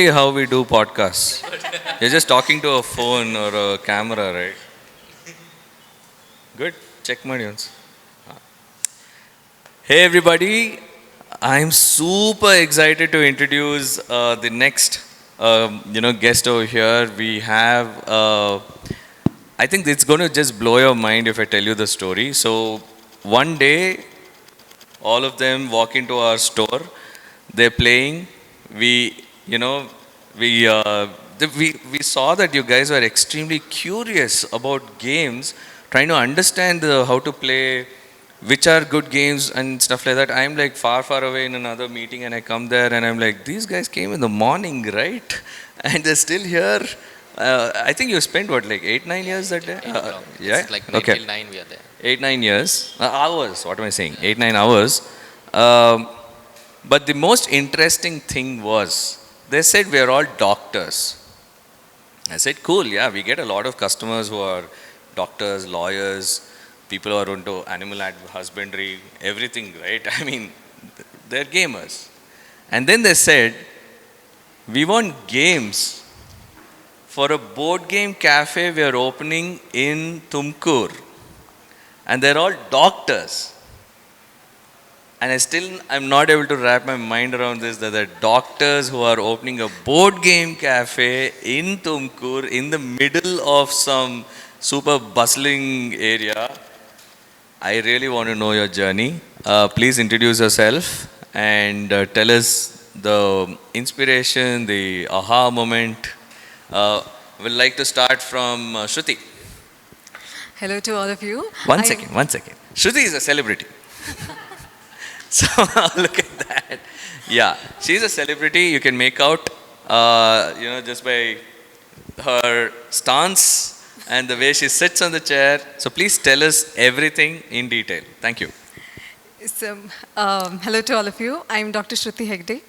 How we do podcasts. You're just talking to a phone or a camera, right? Good. Check my audience. Hey everybody, I'm super excited to introduce the next, guest over here. We have. I think it's going to just blow your mind if I tell you the story. So one day, all of them walk into our store. They're playing. We, you know, we saw that you guys were extremely curious about games, trying to understand how to play, which are good games and stuff like that. I'm like far away in another meeting, and I come there and I'm like, these guys came in the morning, right? And they're still here. I think you spent what, like 8-9 years that day? Yeah. It's like Okay. till 9 we are there. 8-9 years. Hours. What am I saying? 8-9 hours. Um, but the most interesting thing was they said we are all doctors. I said, cool, yeah, we get a lot of customers who are doctors, lawyers, people who are into animal husbandry, everything, right? I mean, they're gamers. And then they said, we want games for a board game cafe we are opening in Tumkur. And they're all doctors. And I'm not able to wrap my mind around this, that the doctors who are opening a board game cafe in Tumkur in the middle of some super bustling area. I really want to know your journey. Please introduce yourself and tell us the inspiration, the aha moment. We'd like to start from Shruti. Hello to all of you. One second. Shruti is a celebrity. So look at that. Yeah, she's a celebrity. You can make out, just by her stance and the way she sits on the chair. So please tell us everything in detail. Thank you. So, hello to all of you. I'm Dr. Shruti Hegde.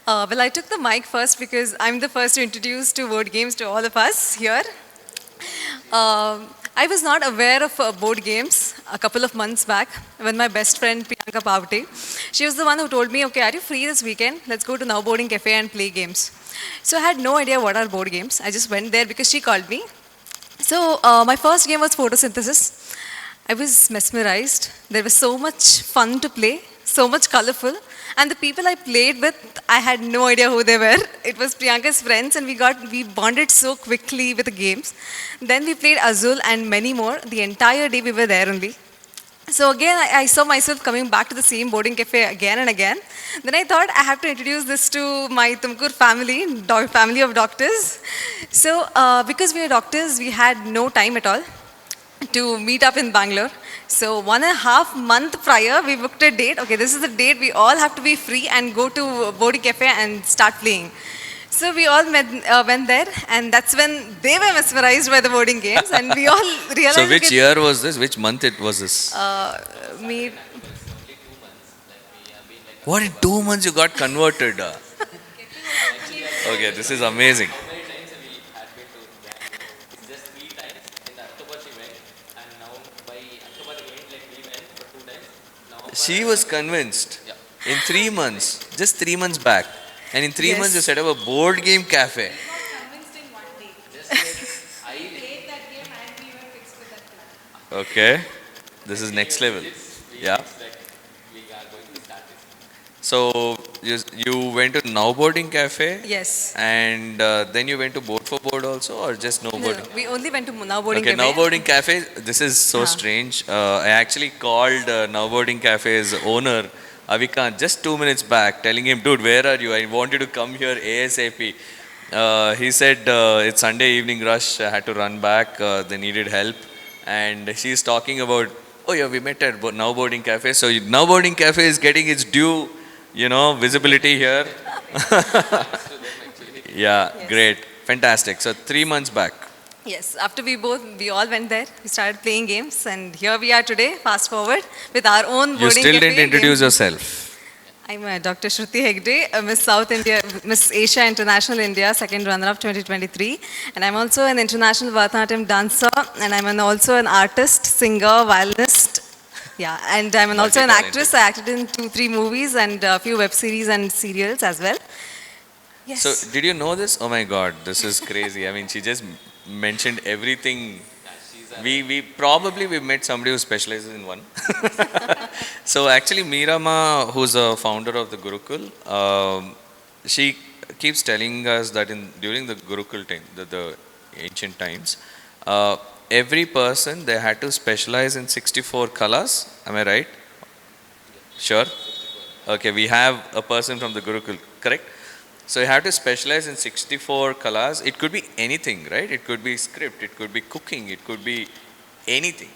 Well, I took the mic first because I'm the first to introduce two board games to all of us here. I was not aware of board games a couple of months back when my best friend Priyanka Pavate, she was the one who told me, okay, are you free this weekend? Let's go to Now Boarding Cafe and play games. So I had no idea what are board games. I just went there because she called me. So my first game was photosynthesis. I was mesmerized. There was so much fun to play, so much colorful. And the people I played with, I had no idea who they were. It was Priyanka's friends, and we bonded so quickly with the games. Then we played Azul and many more. The entire day we were there only. So again, I saw myself coming back to the same boarding cafe again and again. Then I thought I have to introduce this to my Tumkur family, family of doctors. So because we are doctors, we had no time at all to meet up in Bangalore. So 1.5 months prior, we booked a date. Okay, this is the date we all have to be free and go to boarding cafe and start playing. So we all went there, and that's when they were mesmerized by the boarding games, and we all realized. So which year was this? Which month it was this? Me. What, in 2 months you got converted? Okay, this is amazing. She was convinced in 3 months, just 3 months back. And in 3 months you Yes. set up a board game cafe. Okay, this is next level. Yeah. So you went to Now Boarding Cafe, Yes. and then you went to Board for Board also, or just No No, Boarding? we only went to Now Boarding Okay, Cafe. Now Boarding Cafe. This is so Huh. strange. I actually called Now Boarding Cafe's owner, Avikant, just 2 minutes back, telling him, dude, where are you? I want you to come here ASAP. He said, it's Sunday evening rush. I had to run back. They needed help. And she's talking about, oh yeah, we met at Now Boarding Cafe. So Now Boarding Cafe is getting its due, visibility here. Yeah, Yes. great. Fantastic. So 3 months back. Yes, after we all went there, we started playing games, and here we are today, fast forward, with our own You boarding still cafe didn't introduce game. yourself. I'm Dr. Shruti Hegde, Miss South India, Miss Asia International India, second runner-up 2023. And I'm also an international Bharatanatyam dancer, and also an artist, singer, violinist. Yeah, and I'm also an Multi-talented. actress. I acted in 2-3 movies and a few web series and serials as well. So, Yes. did you know this? Oh my God, this is crazy. I mean, she just mentioned everything. We met somebody who specializes in one. So actually, Meerama, who's a founder of the Gurukul, she keeps telling us that in during the Gurukul time, the ancient times, uh, every person they had to specialize in 64 colors. Am I right? Sure. Okay, we have a person from the Gurukul, correct? So you have to specialize in 64 colors. It could be anything, right? It could be script, it could be cooking, it could be anything.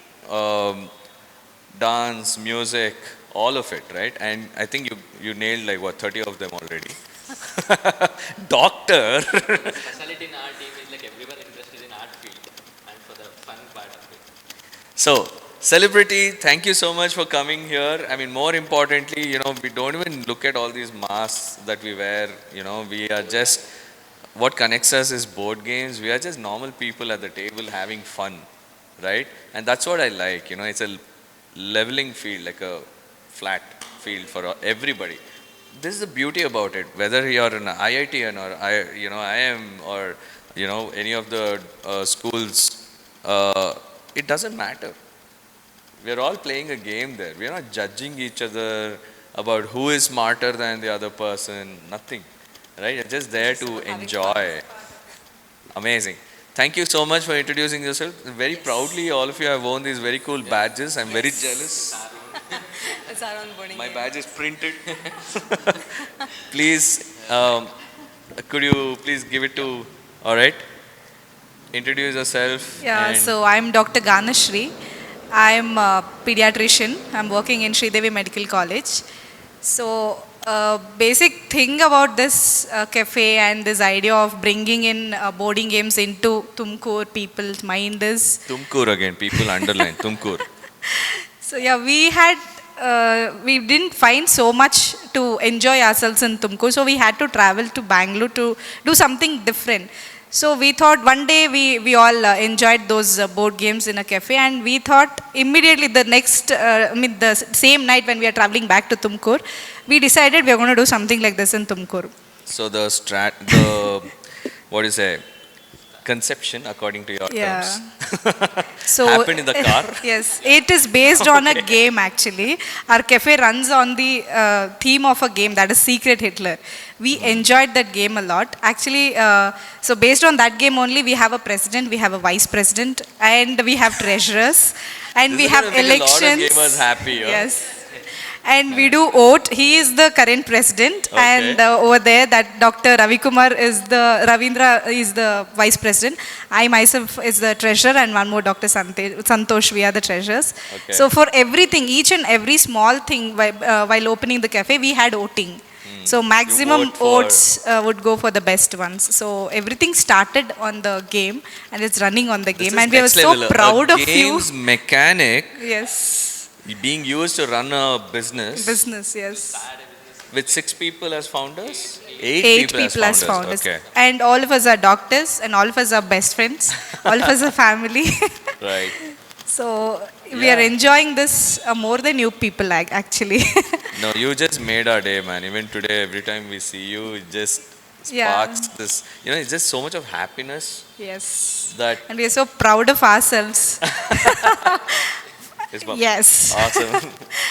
Dance, music, all of it, right? And I think you nailed like what 30 of them already. Doctor. Specialty in our team is like everyone interested in art field and for the fun part of it. So, celebrity, thank you so much for coming here. I mean, more importantly, we don't even look at all these masks that we wear. We are just, what connects us is board games. We are just normal people at the table having fun, right? And that's what I like. It's a leveling field, like a flat field for everybody. This is the beauty about it. Whether you're an IITian or IIM or any of the schools, it doesn't matter. We're all playing a game there. We're not judging each other about who is smarter than the other person. Nothing, right? You're just there to enjoy. Amazing. Thank you so much for introducing yourself. Very proudly, all of you have worn these very cool badges. I'm very jealous. It's our own boarding My game. badge is printed. Please, could you please give it to, all right? Introduce yourself Yeah, and so I'm Dr. Ganashri. I'm a pediatrician. I'm working in Sridevi Medical College. So, basic thing about this cafe and this idea of bringing in boarding games into Tumkur people's mind is, Tumkur again. People underline Tumkur. so yeah, we didn't find so much to enjoy ourselves in Tumkur, so we had to travel to Bangalore to do something different. So we thought one day we all enjoyed those board games in a cafe, and we thought immediately the same night when we are traveling back to Tumkur, we decided we are going to do something like this in Tumkur. So the what is a conception according to your Yeah. terms So happened in the car. yes, it is based on a game actually. Our cafe runs on the theme of a game that is Secret Hitler. We enjoyed that game a lot. Actually, so based on that game only, we have a president, we have a vice president, and we have treasurers, and This we is have gonna make elections. a lot of gamers happy. Huh? Yes. And we do vote. He is the current president, Okay. and over there, that Dr. Ravi Kumar is Ravindra is the vice president. I myself is the treasurer, and one more Dr. Santosh. We are the treasurers. Okay. So for everything, each and every small thing, while opening the cafe, we had voting. So maximum vote for- votes would go for the best ones. So everything started on the game, and it's running on the This game, is and we were next so level. proud A of you. games mechanic Yes, being used to run a business business. Yes. with 6 people as founders, Eight people as founders. Okay, And all of us are doctors, and all of us are best friends. All of us are family. right. So we Yeah. are enjoying this more than you people, actually. No, you just made our day, man. Even today, every time we see you, it just Yeah. sparks this. It's just so much of happiness Yes. that And we are so proud of ourselves. is Yes. awesome.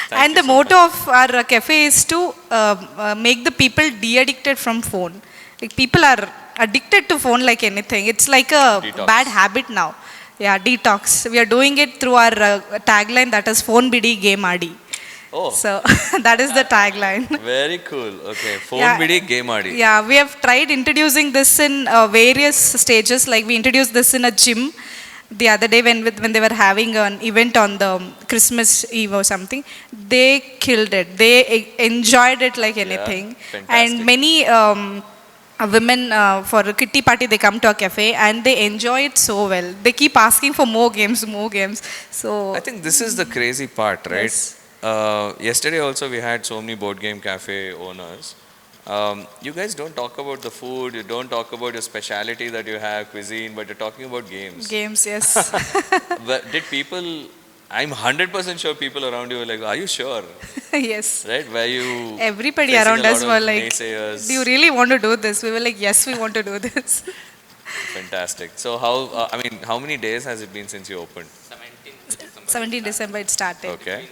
Thank And you the so motto of our cafe is to make the people de-addicted from phone. Like people are addicted to phone like anything. It's like a Detox. bad habit now. Yeah, detox. We are doing it through our tagline that is phone bidi game adi. Oh, So that is the tagline. very cool. Okay, phone Yeah. bidi game aadi. Yeah, we have tried introducing this in various stages. Like we introduced this in a gym the other day when they were having an event on the Christmas Eve or something. They killed it. They enjoyed it like anything. fantastic. And many women for a kitty party they come to a cafe and they enjoy it so well. They keep asking for more games, more games. So I think this is the crazy part, right? Yes. Yesterday also we had so many board game cafe owners. You guys don't talk about the food, you don't talk about your speciality that you have, cuisine, but you're talking about games. games, yes. But did people I'm 100% sure people around you were like, are you sure? Yes. Right? Were you Everybody facing around a us lot were of like, naysayers? do you really want to do this? We were like, yes, we want to do this. Fantastic. So how, I mean, how many days has it been since you opened? 17th December. 17 December it started. Okay.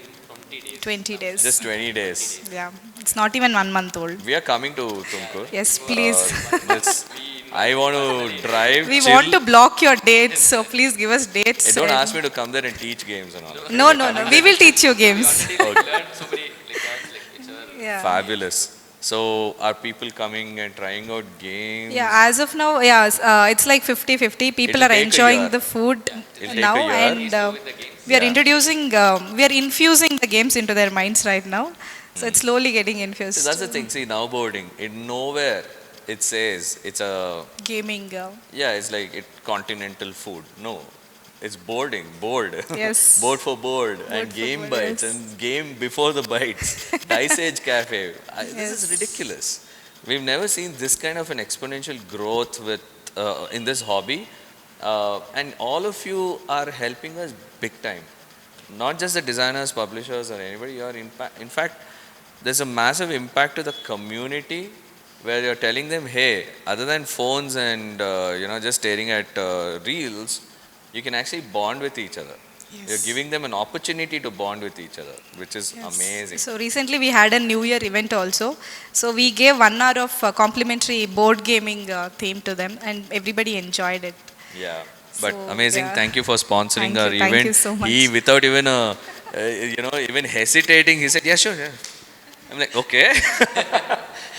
20 days. 20 days. Just 20 days. Yeah. It's not even 1 month old. We are coming to Tumkur. Yes, please. I want to drive, We chill. want to block your dates, so please give us dates. Hey, don't and- ask me to come there and teach games and all. No, no, no. We will teach you games. Learned so many like cards, like which are Yeah. Fabulous. So are people coming and trying out games? Yeah, as of now, yeah, it's like 50-50. People It'll are take a enjoying year. the food It'll now, take a year. and with the games. we are Yeah. introducing, we are infusing the games into their minds right now. So it's slowly getting infused. So that's the thing. See, now boarding, in nowhere it says it's a, Gaming. yeah, it's like it continental food. No, it's boarding, board. Yes. Board for board and for game board, bites yes. and game before the bites. Dice Age Cafe. This Yes. is ridiculous. We've never seen this kind of an exponential growth with in this hobby. And all of you are helping us big time. Not just the designers, publishers, or anybody. You are in fact, there's a massive impact to the community where you're telling them, hey, other than phones and just staring at reels, you can actually bond with each other. You're giving them an opportunity to bond with each other, which is amazing. So recently we had a New Year event also. So we gave 1 hour of complimentary board gaming theme to them, and everybody enjoyed it. Yeah, but So, amazing. yeah. Thank you for sponsoring our Thank event. you so much. He, without even even hesitating, he said, "Yeah, sure, yeah." I'm like, "Okay."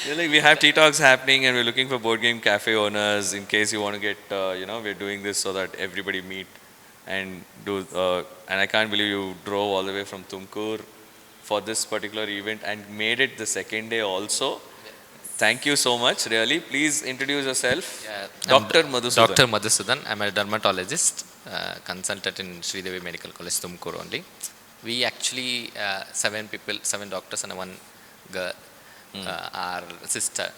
They're like, "We have Ttox happening, and we're looking for board game cafe owners in case you want to get, we're doing this so that everybody meet and do." And I can't believe you drove all the way from Tumkur for this particular event and made it the second day also. Thank you so much, really. Please introduce yourself. Yeah, Dr. Madhusudan. Dr. Madhusudan. I'm a dermatologist, consultant in Sridevi Medical College, Tumkur only. We actually, 7 doctors and 1 girl, our sister.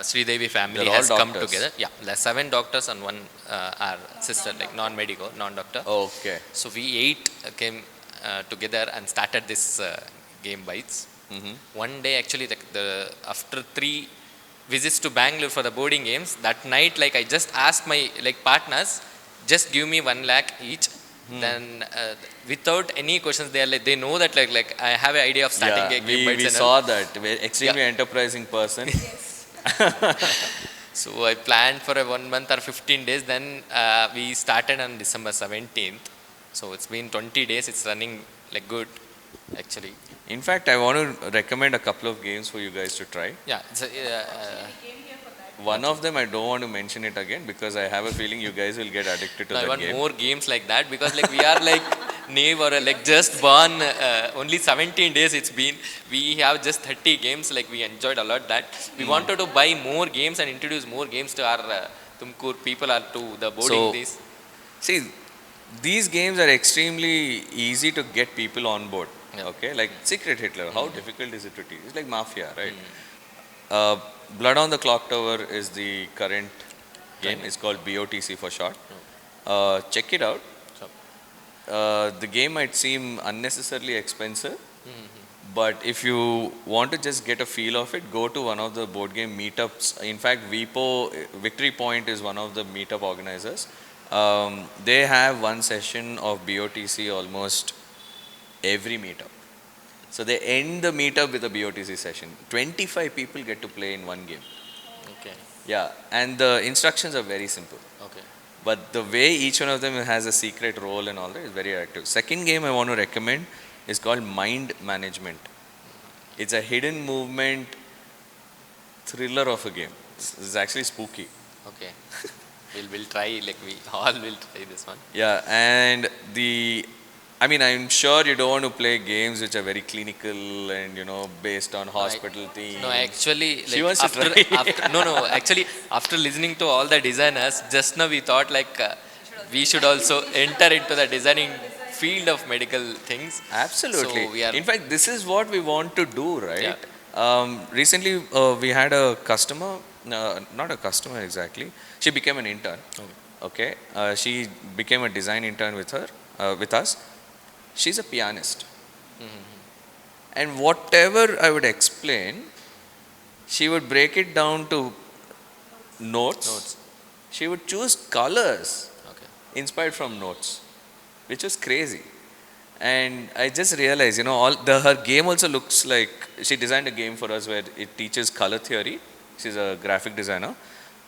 Sridevi family They're all has come doctors. together. Yeah, the 7 doctors and 1 our sister, like non-medical, non-doctor. Okay. So we 8 came together and started this game bites. One day actually after 3 visits to Bangalore for the boarding games, that night like I just asked my partners, just give me 1 lakh each. Then without any questions, they are like, they know that like I have an idea of starting a game bites we and all. saw that. We're extremely enterprising person. So I planned for a 1 month or 15 days. Then we started on December 17th. So it's been 20 days. It's running like good, actually. In fact, I want to recommend a couple of games for you guys to try. Yeah. It's One of them I don't want to mention it again because I have a feeling you guys will get addicted to I that want game. more games like that because like we are like naive or like just born only 17 days it's been. We have just 30 games. Like we enjoyed a lot that. We wanted to buy more games and introduce more games to our Tumkur people or to the boarding days. See, these games are extremely easy to get people on board. Yeah. Okay, like Secret Hitler. How difficult is it to teach? It's like Mafia, right? Blood on the Clock Tower is the current game. It's called BOTC for short. Check it out. The game might seem unnecessarily expensive, but if you want to just get a feel of it, go to one of the board game meetups. In fact, Victory Point is one of the meetup organizers. They have one session of BOTC almost every meetup. So they end the meetup with a BOTC session. 25 people get to play in one game. Okay. Yeah, and the instructions are very simple. Okay. But the way each one of them has a secret role and all that is very active. Second game I want to recommend is called Mind Management. It's a hidden movement thriller of a game. It's actually spooky. Okay. We'll try, like we all will try this one. Yeah, and I'm sure you don't want to play games which are very clinical and based on hospital themes. No, actually, She like wants to try. actually, after listening to all the designers, just now we thought like we should also enter into the designing field of medical things. Absolutely. So we are, In fact, this is what we want to do, right? Yeah. Recently, we had a customer, not a customer exactly. She became an intern. Okay. She became a design intern with us. she's a pianist. And whatever I would explain, she would break it down to notes. She would choose colors Okay. inspired from notes, which was crazy. And I just realized, her game also looks like she designed a game for us where it teaches color theory. She's a graphic designer,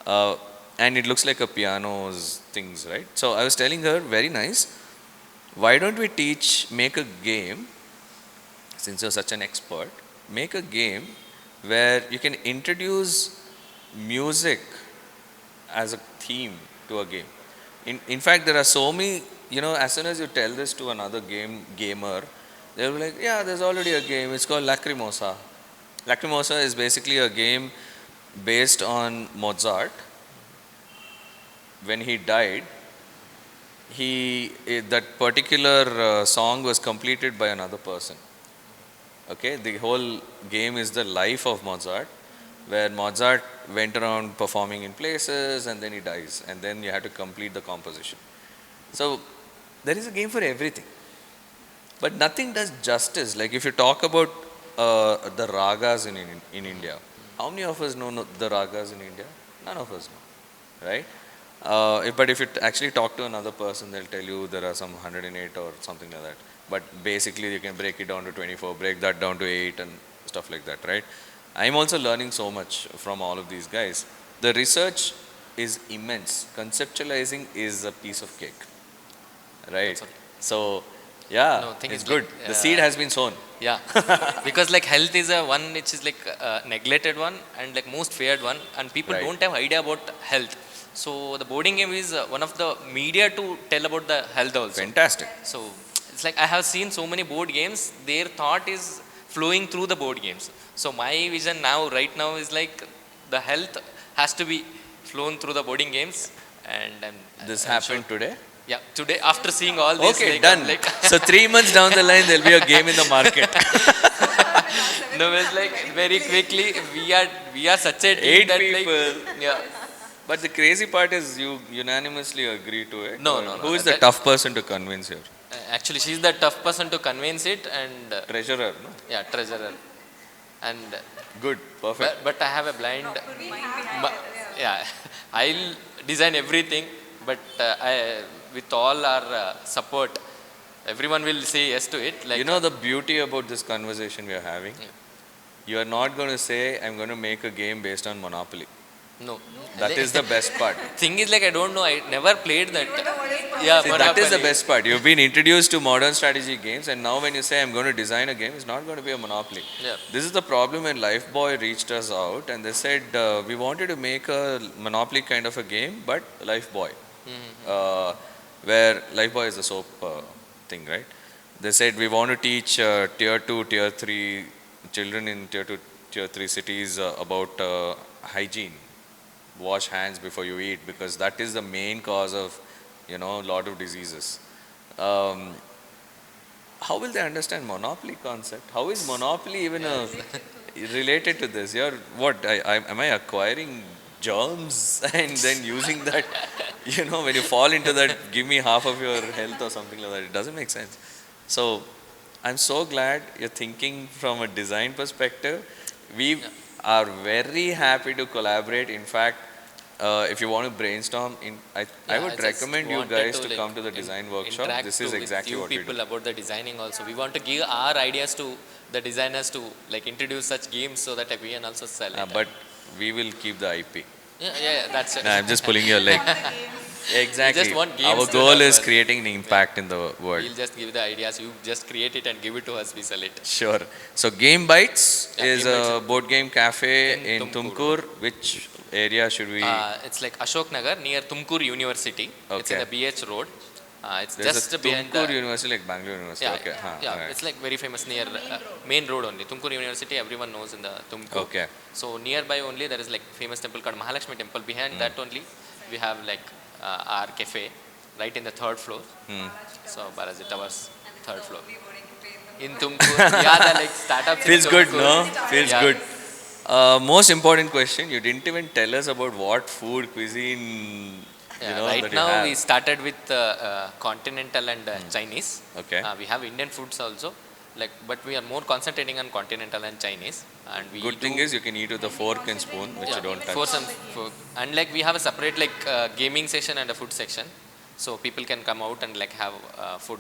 uh, and it looks like a piano's things, right? So I was telling her, very nice. Why don't we make a game, since you're such an expert, make a game where you can introduce music as a theme to a game. In fact, there are so many, as soon as you tell this to another gamer, they'll be like, yeah, there's already a game. It's called Lacrimosa. Lacrimosa is basically a game based on Mozart. When he died, that particular song was completed by another person. Okay, the whole game is the life of Mozart, where Mozart went around performing in places and then he dies, and then you have to complete the composition. So there is a game for everything, but nothing does justice. Like if you talk about the ragas in India, how many of us know the ragas in India? None of us know, right? But if you actually talk to another person, they'll tell you there are some 108 or something like that. But basically, you can break it down to 24, break that down to 8, and stuff like that, right? I'm also learning so much from all of these guys. The research is immense. Conceptualizing is a piece of cake, right? That's So, yeah, No, thing it's is good. like, The seed has been sown. Yeah, because like health is a one which is like neglected one and like most feared one, and people Right. don't have idea about health. So the boarding game is one of the media to tell about the health also. Fantastic. So it's like I have seen so many board games. Their thought is flowing through the board games. So my vision now, right now, is like the health has to be flown through the boarding games, and This I'm happened sure, today. yeah, today after seeing all this, Okay, like, done. I'm like So 3 months down the line, there'll be a game in the market. no, it's like very quickly we are such a team 8 that people. like yeah. But the crazy part is you unanimously agree to it. No, Or no, no. Who is the That- tough person to convince here? Actually, she's the tough person to convince it, and Treasurer, no? yeah, treasurer, and Good, perfect. but I have a blind. Yeah, I'll design everything, but with all our support, everyone will say yes to it. Like You know the beauty about this conversation we are having? Yeah. You are not going to say, I'm going to make a game based on Monopoly. no. That is the best part. Thing is like I don't know. I never played that. Yeah, See, that is the Monopoly. best part. You've been introduced to modern strategy games, and now when you say, I'm going to design a game, it's not going to be a Monopoly. Yeah. This is the problem when Lifeboy reached us out and they said, we wanted to make a Monopoly kind of a game, but Lifeboy. Where Lifeboy is the soap thing, right? They said, we want to teach tier 2, tier 3 children in tier 2, tier 3 cities about hygiene. Wash hands before you eat, because that is the main cause of, a lot of diseases. How will they understand Monopoly concept? How is Monopoly even related to this? Am I acquiring germs and then using that, when you fall into that, give me half of your health or something like that. It doesn't make sense. So I'm so glad you're thinking from a design perspective. We are very happy to collaborate. In fact, if you want to brainstorm, I would just recommend you wanted guys to like, come to the design workshop. interact This is with exactly you what we people do. about the designing also. We want to give our ideas to the designers to like introduce such games so that we can also sell it. But we will keep the IP. Yeah, that's it. No, I'm just pulling your leg. Exactly. just want games Our to goal have is fun. creating an impact in the world. We'll just give the ideas. You just create it and give it to us. We sell it. Sure. So Game Bites Yeah, is Game a Bites board game cafe in in Tumkur. Tumkur. Which area should we? It's like Ashok Nagar near Tumkur University. It's in Okay. the BH Road. It's There's just a behind Tumkur the University, like Bangalore University. yeah, Okay. Huh, yeah. alright. It's like very famous near main road only. Tumkur University, everyone knows in the Tumkur. Okay. So nearby only there is like famous temple called Mahalakshmi temple. Behind that only we have like our cafe, right in the third floor. So Balaji Towers, third floor. In Tumkur, yeah, the like startups. in Feels good, Tumkur. no? Feels Yeah. good. Most important question, you didn't even tell us about what food cuisine Yeah, that right you now have? we started with continental and Chinese. Okay. We have Indian foods also, like, but we are more concentrating on continental and Chinese, and we Good do, thing is you can eat with a fork and spoon, which yeah, you don't touch. force and fork. And like we have a separate like gaming session and a food section, so people can come out and like have food,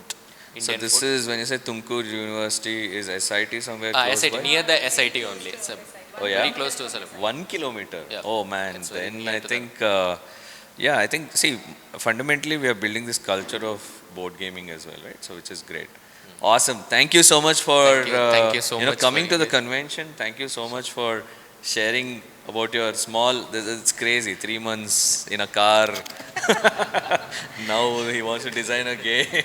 So Indian this food. is when you say Tumkur University is SIT somewhere close SIT by? near the SIT only. It's Oh very yeah, close to sort of. 1 kilometer. Yeah, Oh man, it's very then near I to the. think yeah, I think see fundamentally we are building this culture of board gaming as well, right? So which is great. Awesome. Thank you so much for Thank you so much for coming to the engaging. convention. Thank you so much for sharing about your small. It's crazy. 3 months in a car. Now he wants to design a game.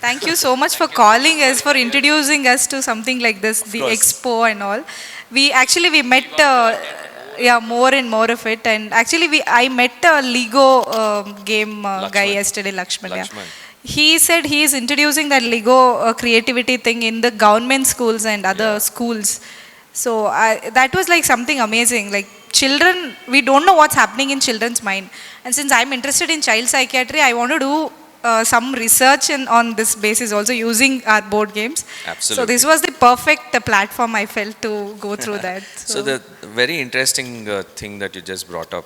Thank you so much for calling us, for introducing us to something like this, Of the course. expo and all. We met, yeah, more and more of it. And actually, I met a Lego game guy Lakshman. yesterday, Lakshman. Yeah. Lakshman. He said he is introducing that Lego creativity thing in the government schools and other Yeah. schools. So that was like something amazing. Like children, we don't know what's happening in children's mind. And since I'm interested in child psychiatry, I want to do some research on this basis, also using our board games. So Absolutely. this was the perfect platform I felt to go through that. So the very interesting thing that you just brought up,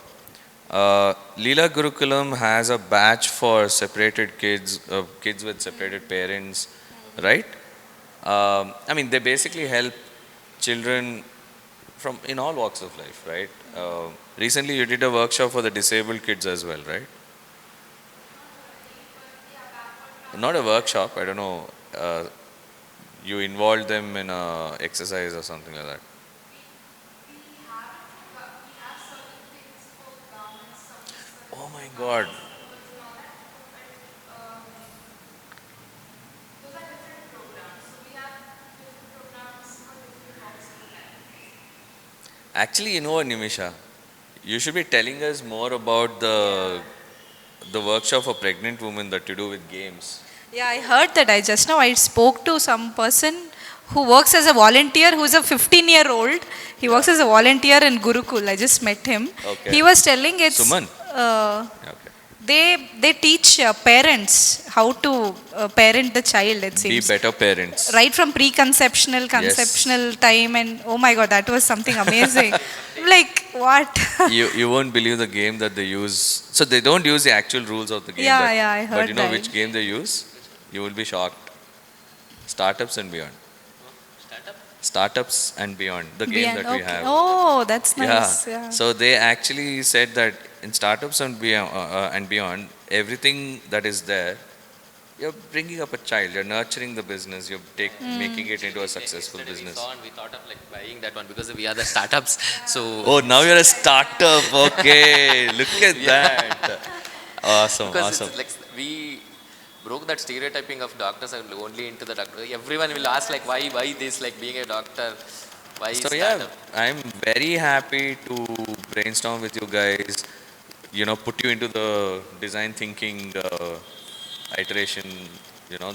Leela Gurukulam has a batch for separated kids, kids with separated parents, right? I mean, they basically help children from in all walks of life, right? Recently, you did a workshop for the disabled kids as well, right? Not a workshop. I don't know. You involved them in a exercise or something like that. Oh my God. Actually, you know what, Nimisha? You should be telling us more about the workshop for pregnant women that you do with games. yeah, I heard that. I just now I spoke to some person who works as a volunteer, who's a 15-year-old. He works as a volunteer in Gurukul. I just met him. Okay. He was telling it's Suman? uh, Okay. they teach parents how to parent the child. It Be seems better parents. right from preconceptional, conceptional time, and oh my God, that was something amazing. Like what? You won't believe the game that they use. So they don't use the actual rules of the game. Yeah, that- yeah, I But heard you know that. which game they use? You will be shocked. Startups and Beyond. Startups and Beyond. The game Beyond, that we okay. have. Oh, that's Yeah. nice. Yeah. So they actually said that in startups and beyond, everything that is there, you're bringing up a child, you're nurturing the business, making it into a successful Yesterday business. We saw and we thought of like buying that one because we are the startups. So Oh, now you're a startup. Okay, look at that. Awesome, because awesome. it's like we broke that stereotyping of doctors are only into the doctor. Everyone will ask like why this, like being a doctor, why So yeah, startup? I'm very happy to brainstorm with you guys. Put you into the design thinking iteration.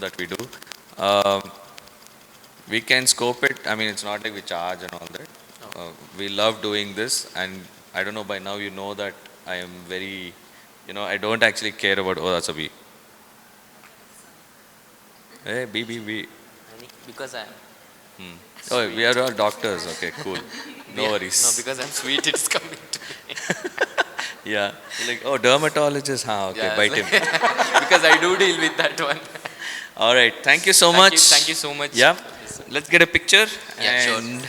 That we do. Um, we can scope it. I mean, it's not like we charge and all that. We love doing this, and I don't know. By now, you know that I am very. I don't actually care about. Oh, that's a B. Hey, B. Because I'm Oh, we are all doctors. Okay, cool. No yeah, worries. No, because I'm sweet, it's coming to me. Yeah. Like, oh, dermatologist. Okay, Yeah, bite it's him. like- because I do deal with that one. All right. Thank you so Thank much. you, thank you so much. Yeah. Let's get a picture. Yeah, sure. And